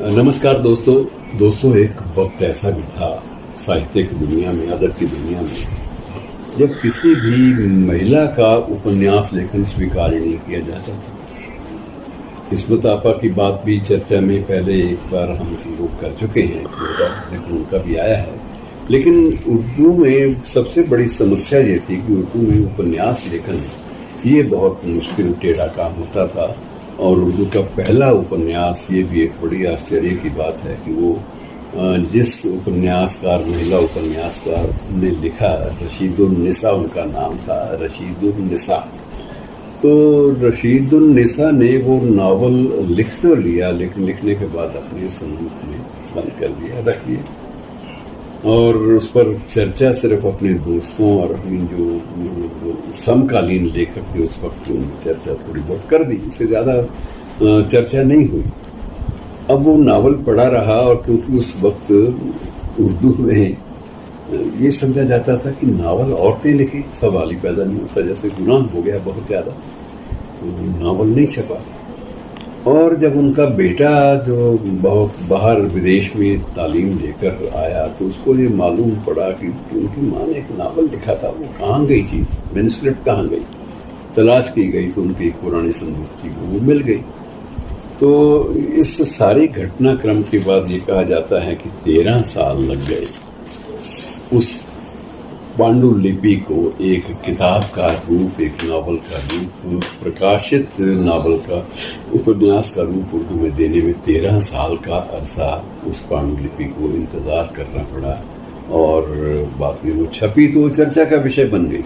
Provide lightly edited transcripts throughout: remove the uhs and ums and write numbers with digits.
नमस्कार दोस्तों एक वक्त ऐसा भी था साहित्य की दुनिया में, अदब की दुनिया में, जब किसी भी महिला का उपन्यास लेखन स्वीकार नहीं किया जाता था। किस्मत आपा की बात भी चर्चा में पहले एक बार हम लोग कर चुके हैं, जिक्र उनका भी आया है। लेकिन उर्दू में सबसे बड़ी समस्या ये थी कि उर्दू में उपन्यास लेखन ये बहुत मुश्किल टेढ़ा काम होता था। और उर्दू का पहला उपन्यास, ये भी एक बड़ी आश्चर्य की बात है कि वो जिस उपन्यासकार, महिला उपन्यासकार ने लिखा, रशीदुन्निसा उनका नाम था, रशीदुन्निसा। तो रशीदुन्निसा ने वो नावल लिख तो लिया, लेकिन लिखने के बाद अपने संदूक में बंद कर दिया, रख दिया। और उस पर चर्चा सिर्फ अपने दोस्तों और अपनी जो समकालीन लेखक थे उस वक्त उनकी चर्चा थोड़ी बहुत कर दी, इससे ज़्यादा चर्चा नहीं हुई। अब वो नावल पढ़ा रहा, और क्योंकि उस वक्त उर्दू में ये समझा जाता था कि नावल औरतें लिखी, सवाल ही पैदा नहीं होता, जैसे गुनाह हो गया बहुत ज़्यादा, तो नावल नहीं छपा। और जब उनका बेटा जो बहुत बाहर विदेश में तालीम लेकर आया, तो उसको ये मालूम पड़ा कि उनकी माँ ने एक नावल लिखा था, वो कहाँ गई चीज़, मैन्युस्क्रिप्ट कहाँ गई। तलाश की गई तो उनकी एक पुरानी संदूक थी, वो मिल गई। तो इस सारे घटनाक्रम के बाद ये कहा जाता है कि 13 साल लग गए उस पांडुलिपि को एक किताब का रूप, एक नावल का रूप, प्रकाशित नावल का, उपन्यास का रूप उर्दू में देने में 13 साल का अरसा उस पांडुलिपि को इंतज़ार करना पड़ा। और बाद में वो छपी तो चर्चा का विषय बन गई।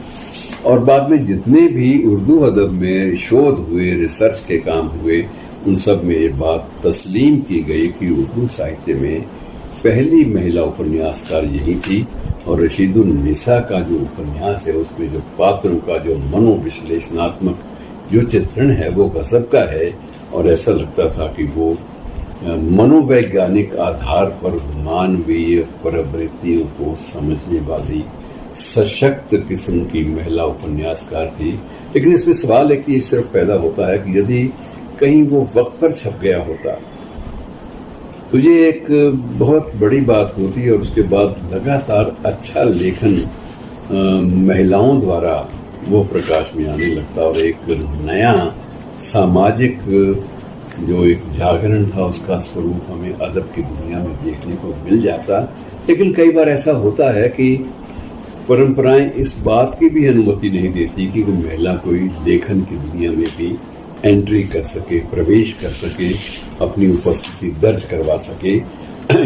और बाद में जितने भी उर्दू अदब में शोध हुए, रिसर्च के काम हुए, उन सब में ये बात तस्लीम की गई कि उर्दू साहित्य में पहली महिला उपन्यासकार यही थी। और रशीदुन्निसा का जो उपन्यास है, उसमें जो पात्रों का जो मनोविश्लेषणात्मक जो चित्रण है वो गजब का है। और ऐसा लगता था कि वो मनोवैज्ञानिक आधार पर मानवीय प्रवृत्तियों को समझने वाली सशक्त किस्म की महिला उपन्यासकार थी। लेकिन इसमें सवाल है कि ये सिर्फ पैदा होता है कि यदि कहीं वो वक्त पर छप गया होता तो ये एक बहुत बड़ी बात होती है। और उसके बाद लगातार अच्छा लेखन महिलाओं द्वारा वो प्रकाश में आने लगता, और एक नया सामाजिक जो एक जागरण था उसका स्वरूप हमें अदब की दुनिया में देखने को मिल जाता। लेकिन कई बार ऐसा होता है कि परंपराएं इस बात की भी अनुमति नहीं देती कि कोई महिला कोई लेखन की दुनिया में भी एंट्री कर सके, प्रवेश कर सके, अपनी उपस्थिति दर्ज करवा सके।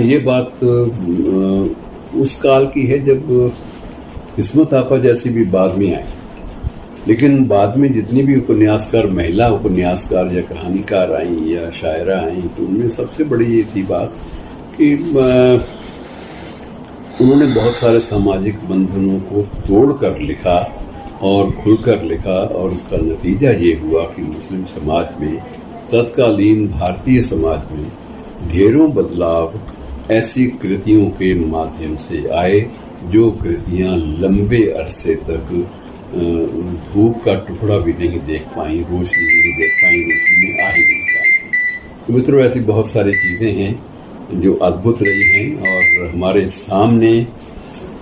ये बात उस काल की है जब किस्मत आपा जैसी भी बाद में आई। लेकिन बाद में जितनी भी उपन्यासकार, महिला उपन्यासकार या कहानीकार आई या शायरा आई, तो उनमें सबसे बड़ी ये थी बात कि उन्होंने बहुत सारे सामाजिक बंधनों को तोड़कर लिखा और खुलकर लिखा। और उसका नतीजा ये हुआ कि मुस्लिम समाज में, तत्कालीन भारतीय समाज में ढेरों बदलाव ऐसी कृतियों के माध्यम से आए जो कृतियां लंबे अरसे तक धूप का टुकड़ा भी नहीं देख पाई, रोशनी नहीं देख पाई, रोशनी में आ ही नहीं पाई। तो मित्रों, ऐसी बहुत सारी चीज़ें हैं जो अद्भुत रही हैं और हमारे सामने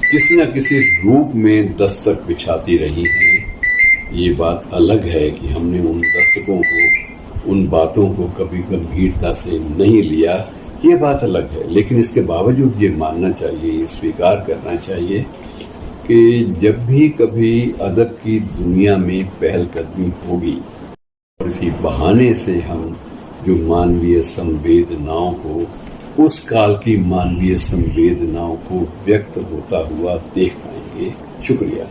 किसी न किसी रूप में दस्तक बिछाती रही हैं। ये बात अलग है कि हमने उन दस्तकों को, उन बातों को कभी गंभीरता से नहीं लिया, ये बात अलग है। लेकिन इसके बावजूद ये मानना चाहिए, ये स्वीकार करना चाहिए कि जब भी कभी अदब की दुनिया में पहलकदमी होगी और इसी बहाने से हम जो मानवीय संवेदनाओं को, उस काल की मानवीय संवेदनाओं को व्यक्त होता हुआ देख पाएंगे। शुक्रिया।